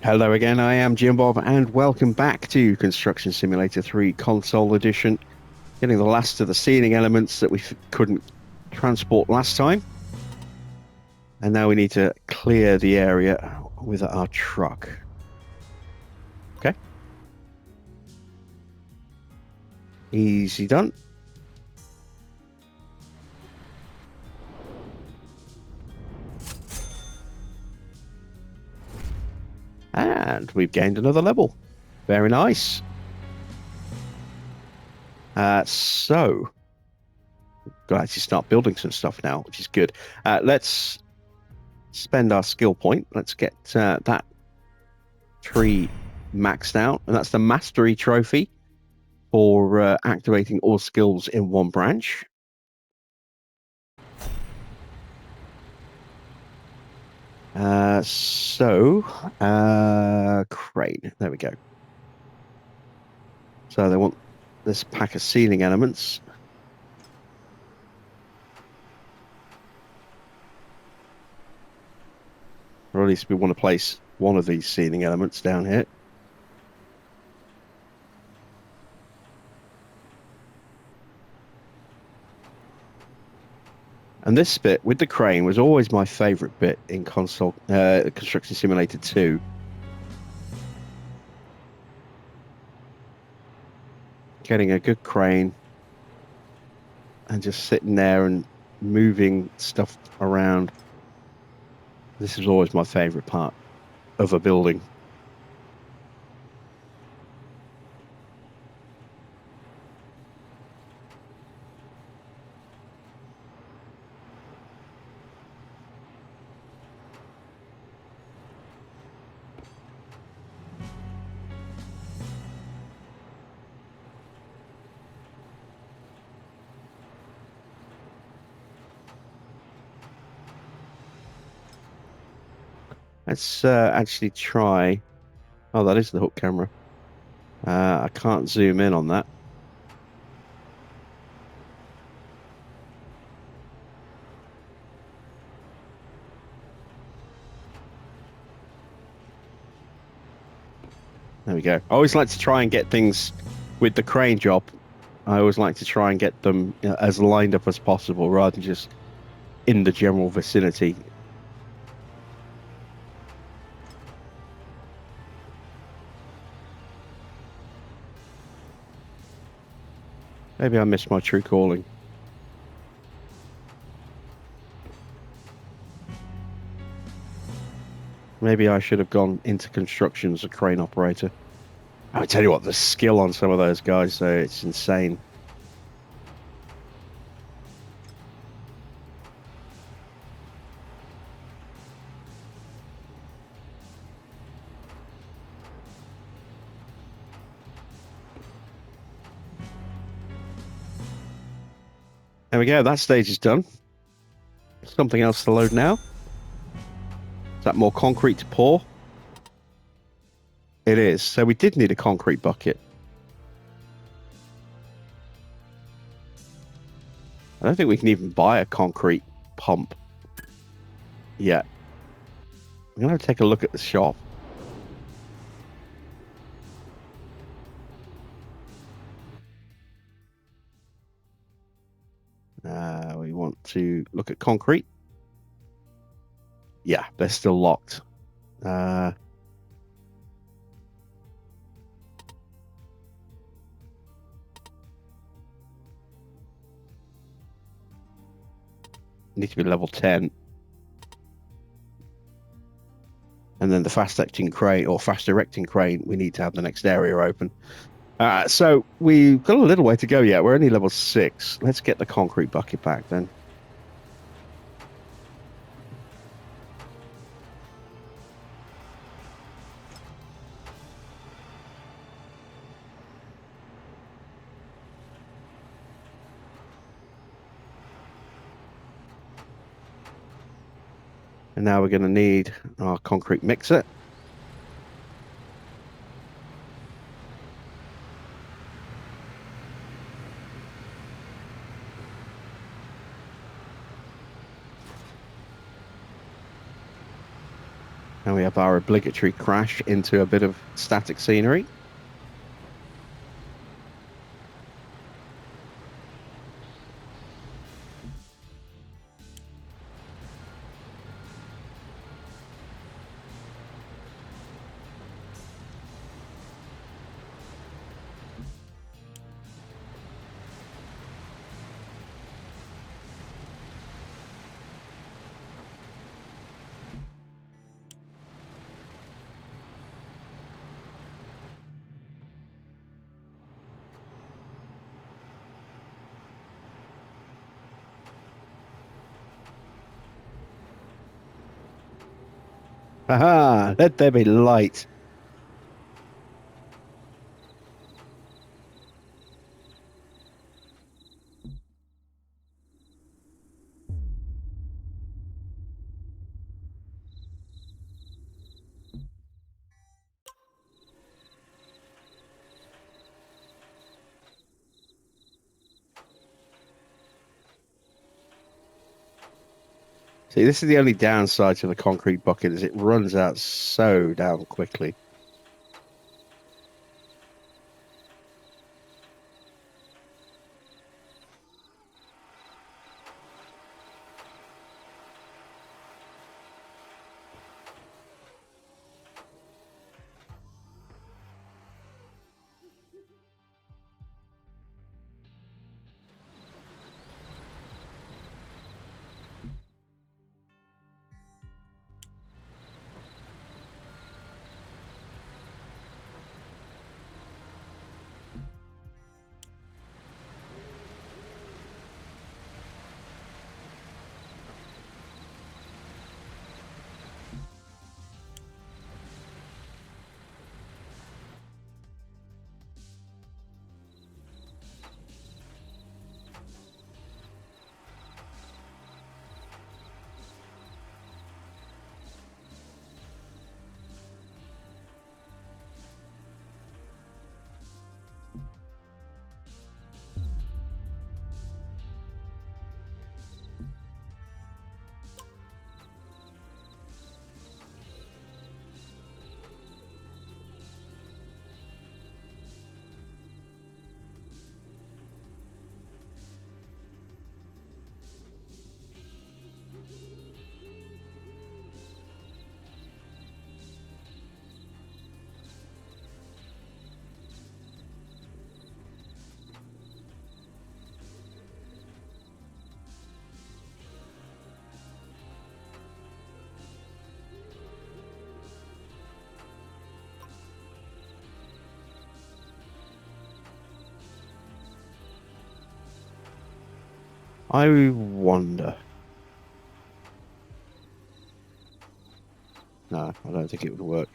Hello again, I am Jim Bob, and welcome back to Construction Simulator 3 Console Edition. Getting the last of the ceiling elements that we couldn't transport last time. And now we need to clear the area with our truck. Okay. Easy done. And we've gained another level. Very nice. So, got to actually start building some stuff now, which is good. Let's spend our skill point. Let's get that tree maxed out. And that's the Mastery Trophy for activating all skills in one branch. Crane. There we go. So they want this pack of ceiling elements. Or at least we want to place one of these ceiling elements down here. And this bit with the crane was always my favorite bit in Construction Simulator 2. Getting a good crane and just sitting there and moving stuff around. This is always my favorite part of a building. Let's actually try. Oh, that is the hook camera. I can't zoom in on that. There we go. I always like to try and get things with the crane job. I always like to try and get them as lined up as possible rather than just in the general vicinity. Maybe I missed my true calling. Maybe I should have gone into construction as a crane operator. I tell you what, the skill on some of those guys, though, it's insane. There we go, that stage is done. Something else to load now. Is that more concrete to pour? It is. So we did need a concrete bucket. I don't think we can even buy a concrete pump yet. I'm going to take a look at the shop. We want to look at concrete. Yeah, they're still locked. Need to be level 10. And then the fast acting crane or fast directing crane, we need to have the next area open. So we've got a little way to go yet. We're only level 6. Let's get the concrete bucket back then. And now we're going to need our concrete mixer. And we have our obligatory crash into a bit of static scenery. Haha, let there be light. See, this is the only downside to the concrete bucket is it runs out so damn quickly. I wonder. No, I don't think it would work.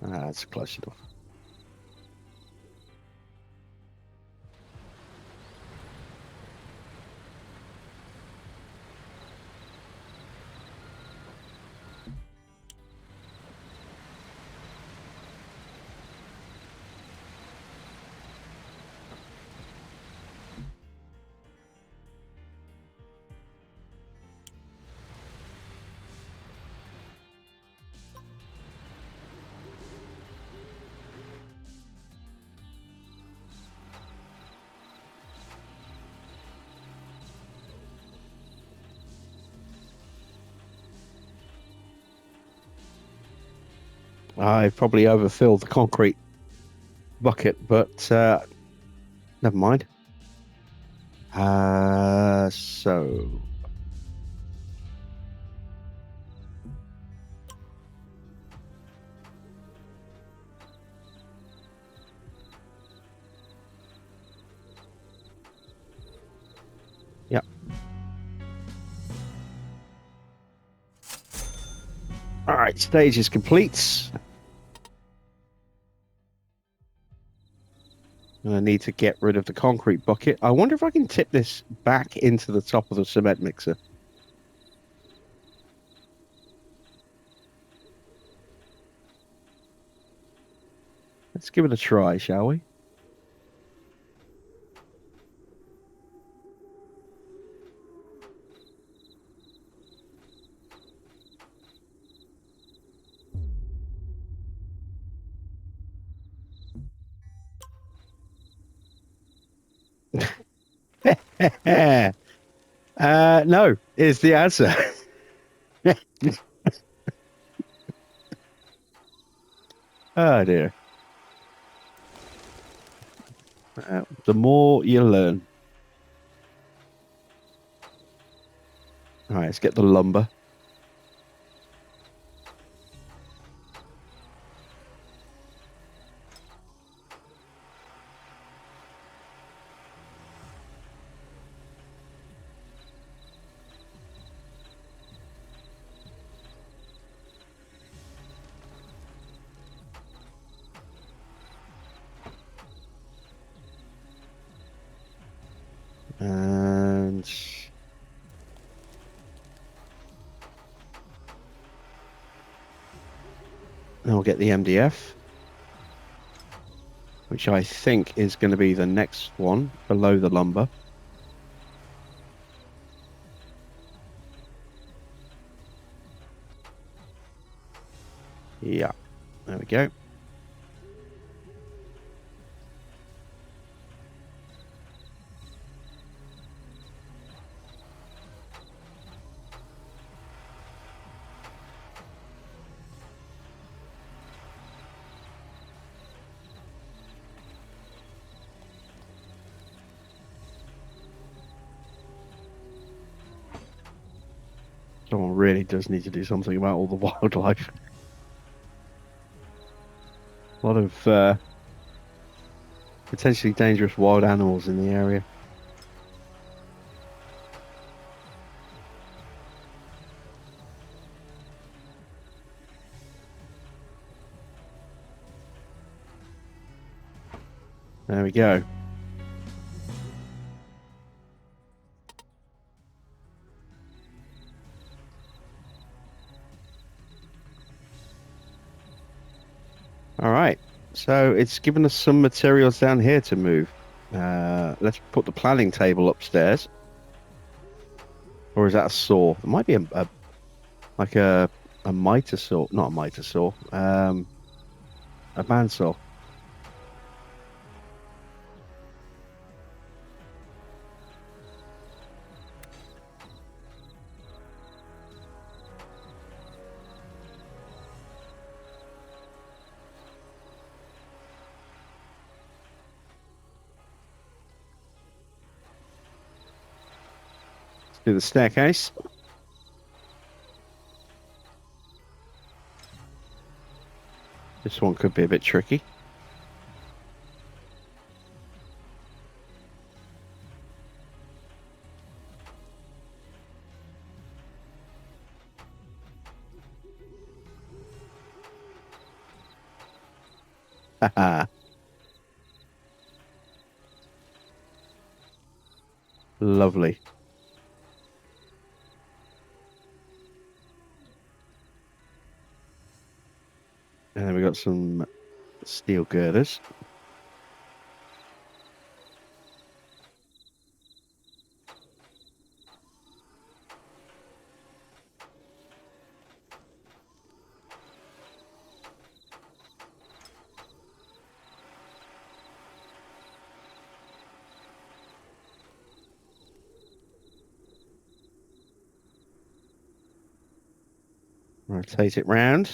Ah, that's close enough. I probably overfilled the concrete bucket, but never mind. So yeah. All right, stage is complete. And I need to get rid of the concrete bucket. I wonder if I can tip this back into the top of the cement mixer. Let's give it a try, shall we? No, is the answer. Oh dear. The more you learn. All right, let's get the lumber. And then we'll get the MDF, which I think is going to be the next one below the lumber. Yeah, there we go. Someone really does need to do something about all the wildlife. A lot of potentially dangerous wild animals in the area. There we go. All right. So it's given us some materials down here to move. Let's put the planning table upstairs. Or is that a saw? It might be like a miter saw, not a miter saw. A bandsaw. Let's do the staircase. This one could be a bit tricky. Haha. Lovely. And then we got some steel girders. Rotate it round.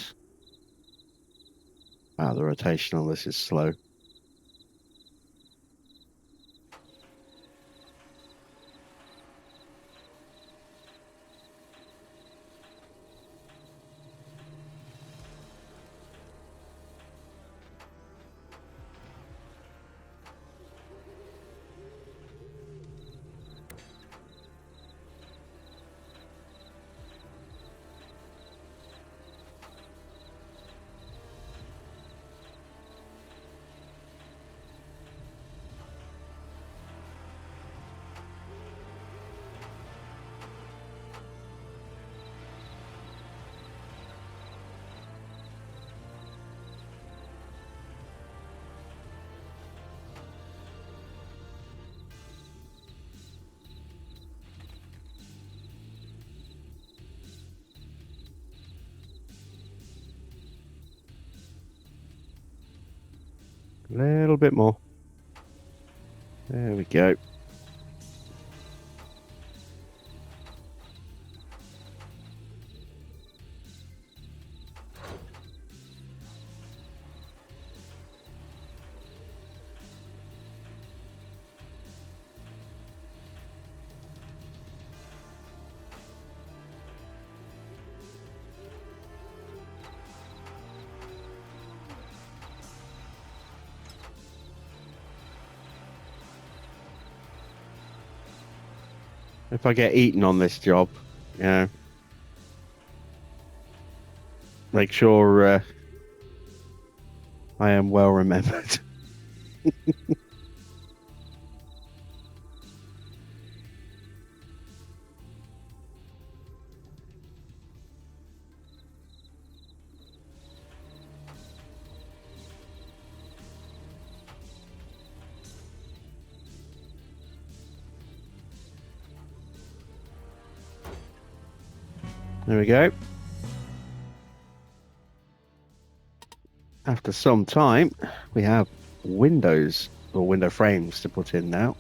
Wow, the rotation on this is slow. A little bit more. There we go. If I get eaten on this job, you know, make sure I am well remembered. There we go. After some time, we have windows or window frames to put in now.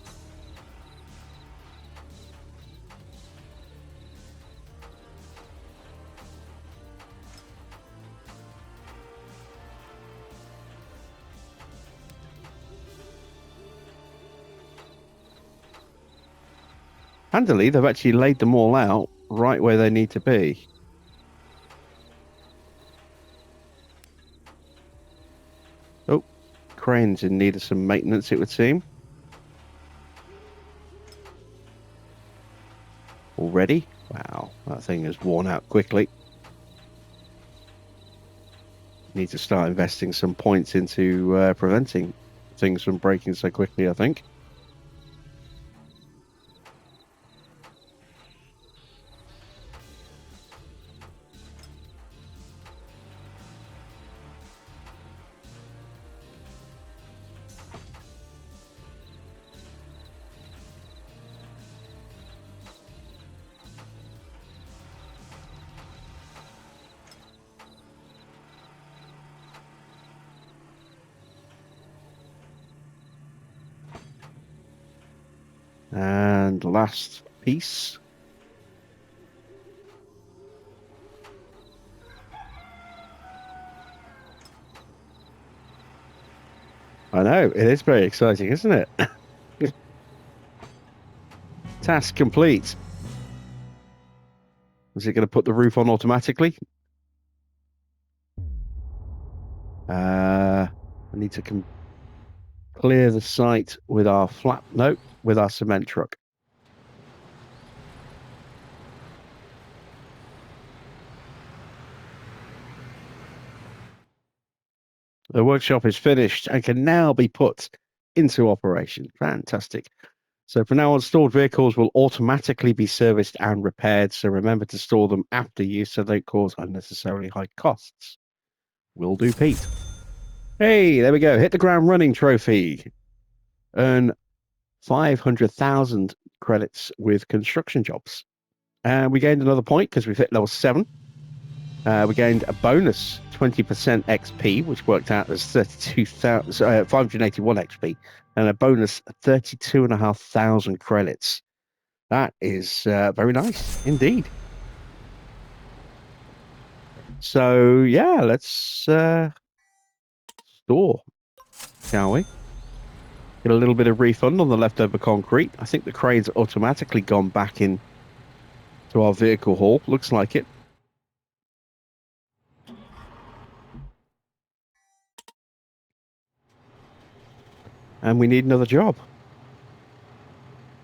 Handily, they've actually laid them all out right where they need to be. Oh, crane's in need of some maintenance, it would seem. Already? Wow, that thing is worn out quickly. Need to start investing some points into preventing things from breaking so quickly, I think. And last piece. I know, it is very exciting, isn't it? Task complete. Is it going to put the roof on automatically? I need to clear the site with our with our cement truck. The workshop is finished and can now be put into operation. Fantastic. So from now on, stored vehicles will automatically be serviced and repaired. So remember to store them after use so they don't cause unnecessarily high costs. Will do, Pete. Hey, there we go. Hit the ground running trophy. Earn 500,000 credits with construction jobs. And we gained another point because we've hit level 7. We gained a bonus 20% XP, which worked out as 581 XP, and a bonus 32,500 credits. That is very nice indeed. So, yeah, let's store, shall we? Get a little bit of refund on the leftover concrete. I think the crane's automatically gone back in to our vehicle hall. Looks like it. And we need another job.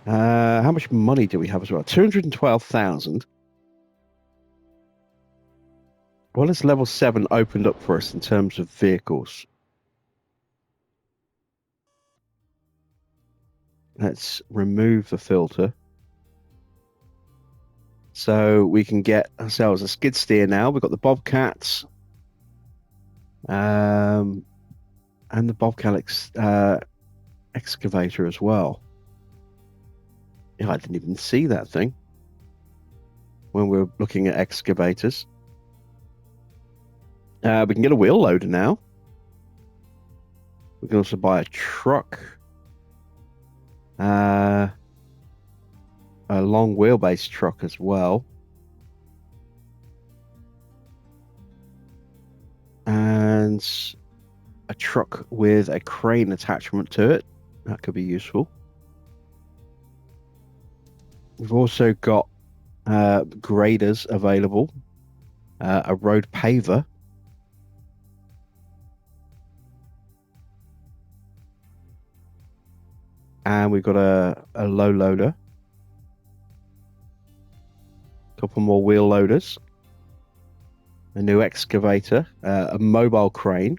How much money do we have as well? 212,000. What has level 7 opened up for us in terms of vehicles? Let's remove the filter. So we can get ourselves a skid steer now. We've got the Bobcats. And the Bobcat excavator as well. Yeah, I didn't even see that thing when we were looking at excavators. We can get a wheel loader now. We can also buy a truck. A long wheelbase truck as well. And a truck with a crane attachment to it. That could be useful. We've also got graders available. A road paver. And we've got a low loader. couple more wheel loaders, a new excavator, a mobile crane.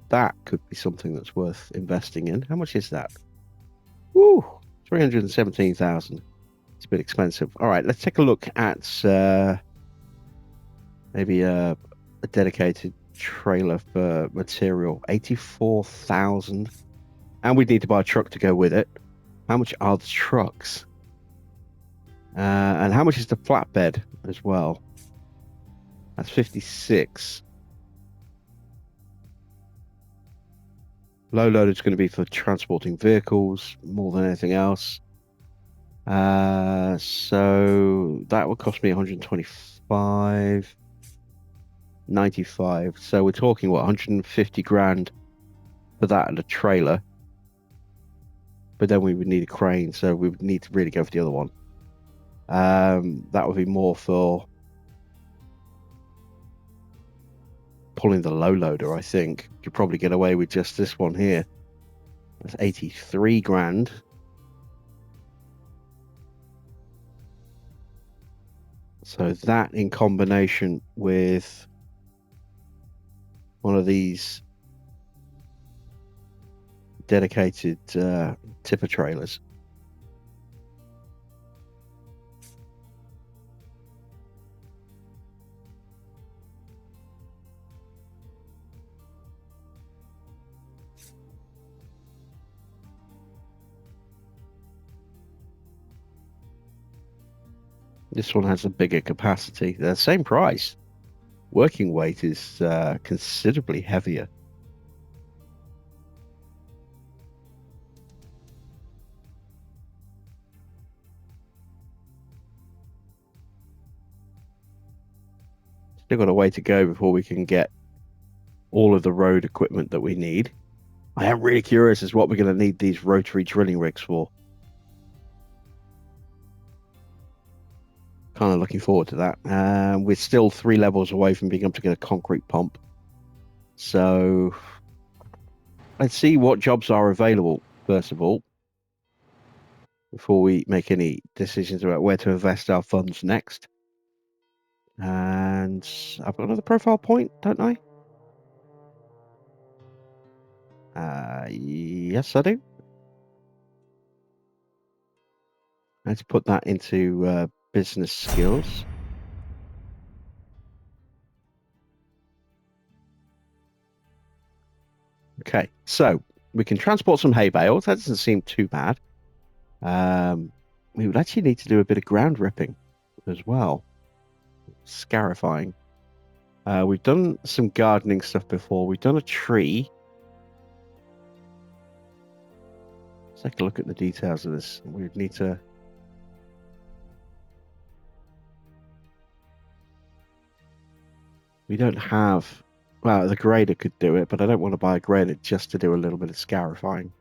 That could be something that's worth investing in. How much is that? Woo, 317,000. It's a bit expensive. All right, let's take a look at maybe a dedicated trailer for material. 84,000. And we'd need to buy a truck to go with it. How much are the trucks? And how much is the flatbed as well? That's 56. Low loader is going to be for transporting vehicles more than anything else. So that would cost me 125, 95. So we're talking, what, 150 grand for that and a trailer. But then we would need a crane, so we would need to really go for the other one. That would be more for pulling the low loader, I think. You could probably get away with just this one here. That's 83 grand. So that in combination with one of these dedicated tipper trailers. This one has a bigger capacity. The same price. Working weight is considerably heavier. Still got a way to go before we can get all of the road equipment that we need. I am really curious as what we're going to need these rotary drilling rigs for. Kind of looking forward to that. We're still 3 levels away from being able to get a concrete pump. So let's see what jobs are available, first of all, before we make any decisions about where to invest our funds next. And I've got another profile point, don't I? Yes, I do. Let's put that into business skills. Okay, so we can transport some hay bales. That doesn't seem too bad. We would actually need to do a bit of ground ripping as well. Scarifying. We've done some gardening stuff before. We've done a tree. Let's take a look at the details of this. We would need to... We don't have... Well, the grader could do it, but I don't want to buy a grader just to do a little bit of scarifying.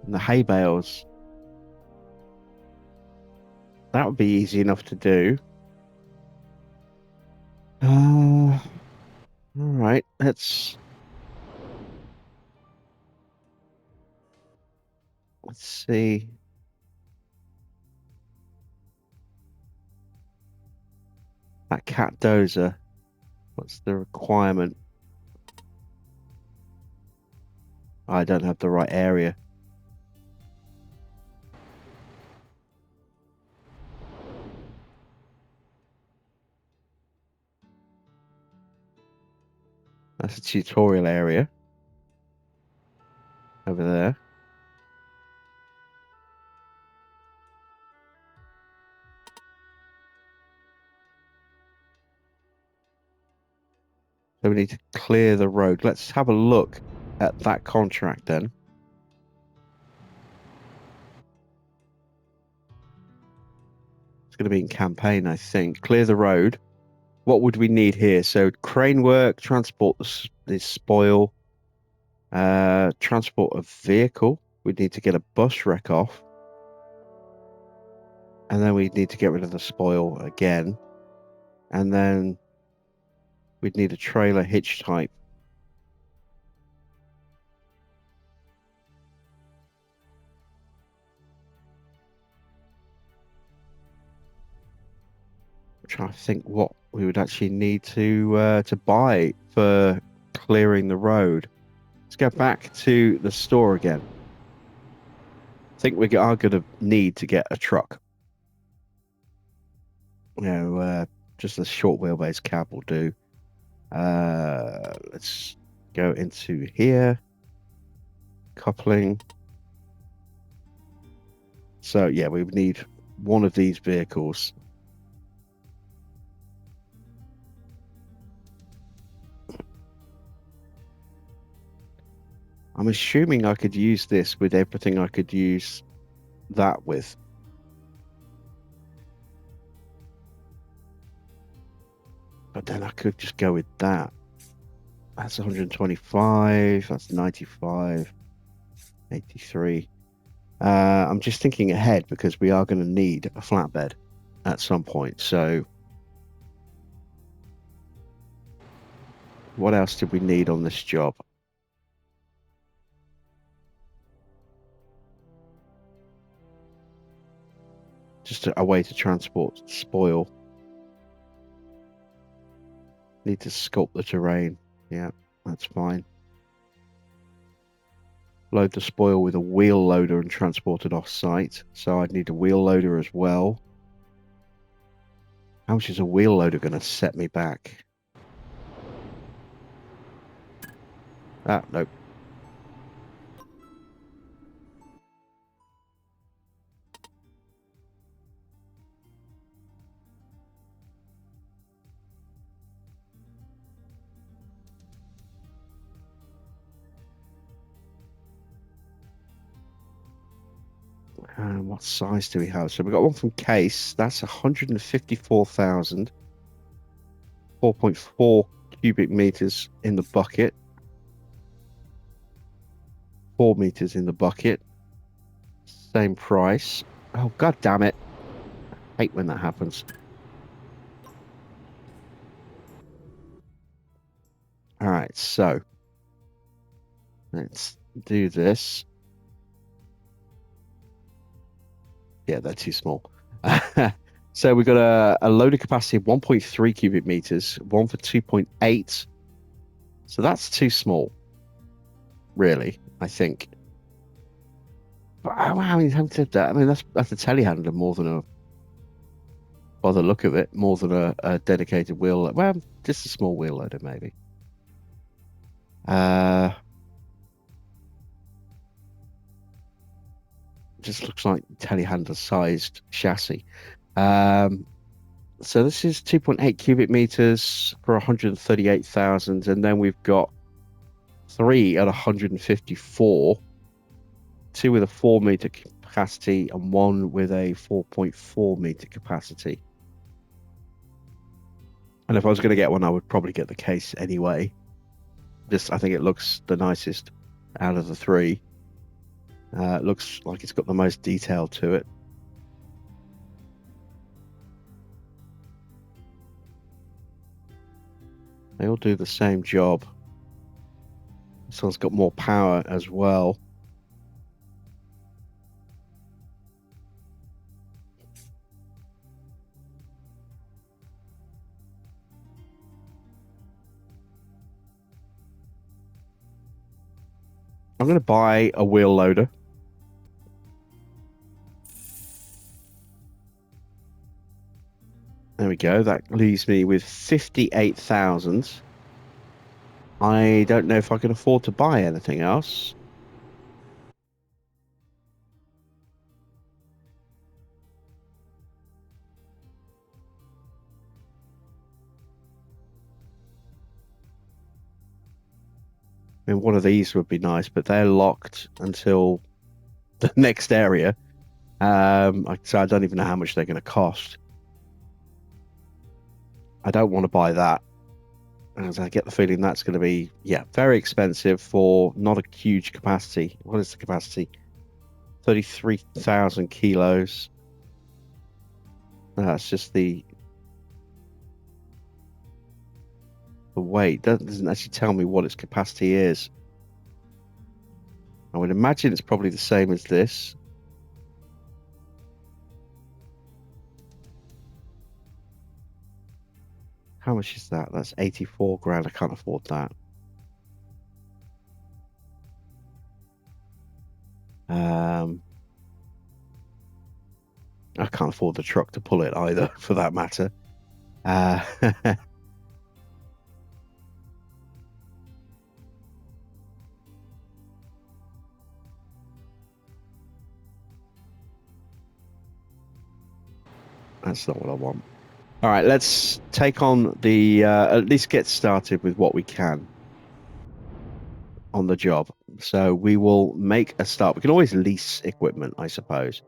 And the hay bales, that would be easy enough to do. All right, let's see. That cat dozer, what's the requirement? I don't have the right area. That's a tutorial area over there. So we need to clear the road. Let's have a look at that contract then. It's going to be in campaign, I think. Clear the road. What would we need here? So crane work, transport the spoil, transport a vehicle. We'd need to get a bus wreck off. And then we'd need to get rid of the spoil again. And then we'd need a trailer hitch type. trying to think what we would actually need to buy for clearing the road. Let's go back to the store again. I think we are going to need to get a truck. You know, just a short wheelbase cab will do. Let's go into here. Coupling. So yeah, we would need one of these vehicles. I'm assuming I could use this with everything I could use that with. But then I could just go with that. That's 125, that's 95, 83. I'm just thinking ahead because we are going to need a flatbed at some point. So what else did we need on this job? Just a way to transport spoil. Need to sculpt the terrain. Yeah, that's fine. Load the spoil with a wheel loader and transport it off site. So I'd need a wheel loader as well. How much is a wheel loader going to set me back? Ah, nope. What size do we have? So we've got one from Case. That's 154,000. 4.4 cubic meters in the bucket. 4 meters in the bucket. Same price. Oh, god damn it. I hate when that happens. All right, so let's do this. Yeah, they're too small. So we've got a loading capacity of 1.3 cubic meters, one for 2.8. So that's too small, really, I think. But I mean, having said that, I mean, that's a telehandler more than a, by the look of it, more than a dedicated wheel. Well, just a small wheel loader, maybe. Just looks like telehandler sized chassis. So this is 2.8 cubic meters for 138,000, and then we've got 3 at 154, 2 with a 4 meter capacity, and 1 with a 4.4 meter capacity. And if I was going to get one, I would probably get the Case anyway. I think it looks the nicest out of the 3. It looks like it's got the most detail to it. They all do the same job. This one's got more power as well. I'm going to buy a wheel loader. There we go. That leaves me with 58,000. I don't know if I can afford to buy anything else. I mean, one of these would be nice, but they're locked until the next area. So I don't even know how much they're going to cost. I don't want to buy that, as I get the feeling that's going to be, yeah, very expensive for not a huge capacity. What is the capacity? 33,000 kilos. That's just the weight. Doesn't actually tell me what its capacity is. I would imagine it's probably the same as this. How much is that? That's 84 grand. I can't afford that. I can't afford the truck to pull it either, for that matter. That's not what I want. All right, let's take on the, at least get started with what we can on the job. So we will make a start. We can always lease equipment, I suppose.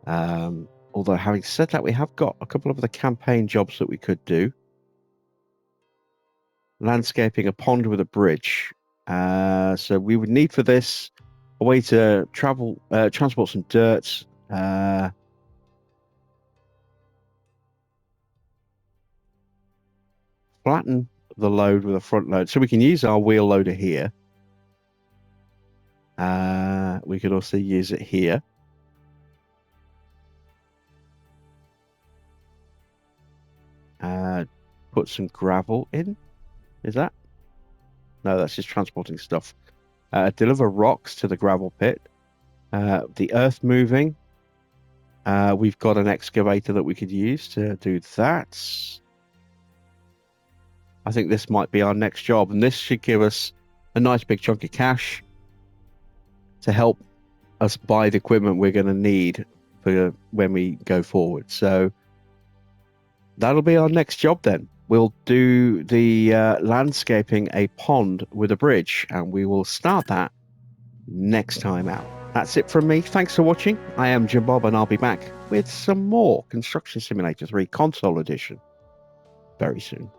Although having said that, we have got a couple of the campaign jobs that we could do. Landscaping a pond with a bridge. So we would need for this a way to transport some dirt. Flatten the load with a front load. So we can use our wheel loader here. We could also use it here. Put some gravel in. Is that? No, that's just transporting stuff. Deliver rocks to the gravel pit. The earth moving. We've got an excavator that we could use to do that. I think this might be our next job, and this should give us a nice big chunk of cash to help us buy the equipment we're going to need for when we go forward. So that'll be our next job then. We'll do the landscaping a pond with a bridge, and we will start that next time out. That's it from me. Thanks for watching. I am Jim Bob, and I'll be back with some more Construction Simulator 3 Console Edition very soon.